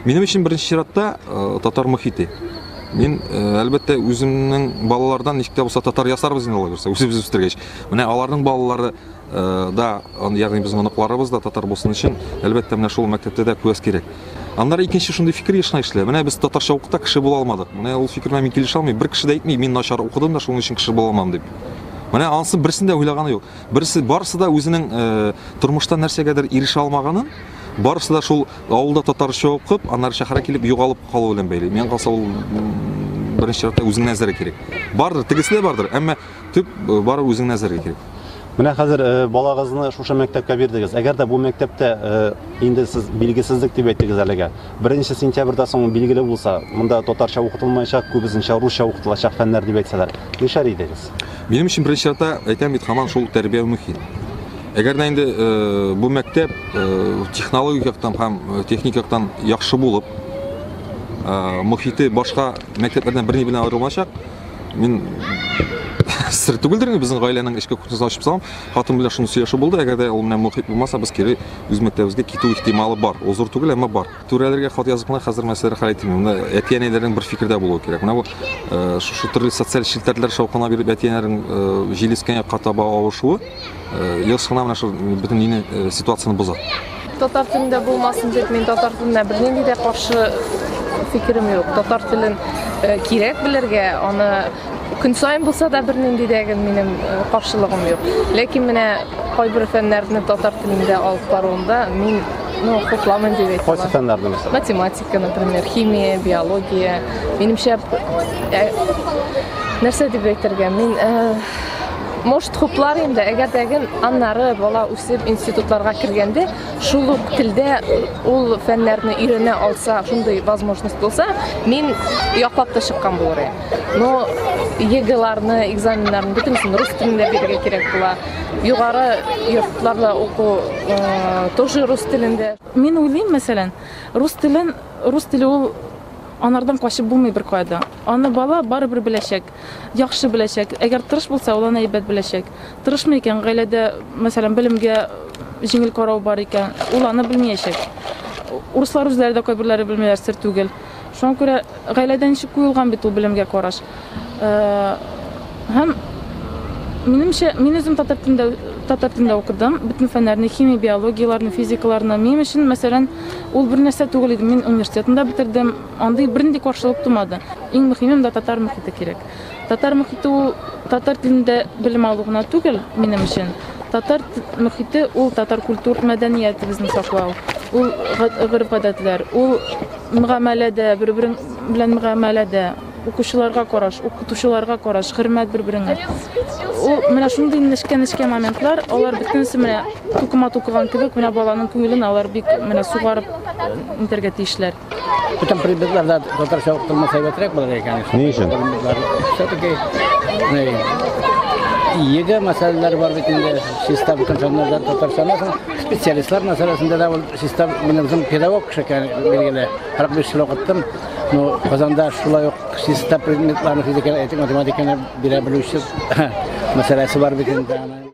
Минем өчен беренче чиратта татар мөхите. Мин әлбәттә үземнең балалардан ничектә булса татар ясарбыз инде алар күрсә, үзебез үстергәч. Менә аларның балалары да, ягъни безнең оныкларыбыз да татар булсын өчен, әлбәттә менә шул мәктәптә дә күәс кирәк. Аннары икенче шундый фикер ешна эшлә. Менә без татарча укыта кеше була алмадык. Менә ул фикер мин килешә алмыйм. Бер кеше дә әйтми, мин начар укыдым да шуның өчен кеше була алмам дип. Менә анысы берсен дә уйлаганы юк. Барысы да үзенең тормышта нәрсәгәдер ирешә алмаганын, барысы да шул авылда татарча укып, аннары шәһәргә килеп югалып калу белән бәйле. Мен калса ул беренче чиратта үзенең нәзәре кирәк. Бардыр, тегесе дә бардыр, әмма төп бары үзенең нәзәре кирәк. Менә хәзер балагызны шушы мәктәпкә бирдегез. Әгәр дә бу мәктәптә инде сез билгесезлек дип әйттегез әлегә. 1 сентябрьдә соң билгеле булса, монда татарча укытылмаячак, күбесенчә русча укытылачак фәннәр дип әйтсәләр, нишәр идегез? Минем өчен беренче чиратта әйтәм бит һаман шул тәрбия мөһим. Әгәр дә инде бу мәктәп технологик яктан һәм техник яктан яхшы булып, мөхите башка мәктәпләрдән берни белән аерылмачак, мин сер түгелдер инде безнең гаиләнең эчке кухнясын ачып салам. Хатын белән шуны сөйләшү булды. Әгәр дә ул менә мөхит булмаса, без кире үз мәктәбебезгә китү ихтималы бар. Ул зур түгел, әмма бар. Түрәләргә хат язып кына хәзер мәсьәлә хәл ителми. Монда әти-әниләрнең бер фикердә булуы кирәк. Менә бу шушы төрле социаль челтәрләр шаукына биреп әти-әниләрнең җилискән якка таба авышуы елсына менә шул бөтен нине ситуацияны боза. Татар телендә булмасын дип, мин татар теленә бернинди дә каршы фикерем юк. Татар телен кирәк белергә, аны көн сайын булса да бернинди дә минем каршылыгым юк. Ләкин менә кайбер фәннәрне татар телендә алып баруында мин хупламын дип әйтәм. Кайсы фәннәрне мәсәлән? Математика, например, химия, биология. Минемчә нәрсә дип әйтергә, мин может хуплар инде, әгәр дәген аннары бала үсеп институтларга кергәндә, шул ук телдә ул фәннәрне өйрәнә алса, шундый возможность булса, мин яклап та чыккан булыр идем. Но ЕГЭларны, экзаменнарны бөтенсен рус телендә бирергә кирәк була. Югары йортларда уку тоже рус телендә. Мин уйлыйм, мәсәлән, рус теле ул анардан качып булмый бер кайда. Аны бала барыбер беләчәк, яхшы беләчәк. Әгәр тырыш булса, ул аны әйбәт беләчәк. Тырышмый икән, гаиләдә, мәсәлән, белемгә җиңел карау бар икән, ул аны белмәячәк. Урыслар үзләре дә кайберләре белмәйләр, сер түгел. Шуңа күрә гаиләдә ничек куелган бит ул белемгә караш. Һәм минемчә, мин үзем татар телендә укыдым, бөтен фәннәрне, химия, биологияларны, физикаларны. Минем өчен, мәсәлән, ул бер нәрсә түгел иде. Мин университетында бетердем, андый бернинди каршылык тумады. Иң мөһиме татар мөхите кирәк. Татар мөхите ул татар телендә белем алу гына түгел минем өчен. Татар мөхите ул татар культур мәдәниятебезне саклау. Ул гырыф-гадәтләр, ул мөгамәләдә, бер-бер белән мөгамәләдә, укучыларга караш, укытучыларга караш, хөрмәт бер-береңә. Ул менә шундый нечкә моментлар, алар бөтенсе менә тукымат укыган кебек, менә баланың күңелен алар бик менә сугарып интергә тиешләр. Бүтән предметларда татарча укытылмаса әйбәтрәк булыр икән. Ни өчен? Все-таки ЕГЭ мәсьәләләре бар бит инде, систем бүтән фәннәрдә татарча специалистлар мәсьәләсендә дә ул систем минем үзем педагог кеше билгеле. 45 ел укыттым. Но Казанда шулай ук систем предметларны физика, математиканы бирә белүче мәсьәләсе бар бит инде.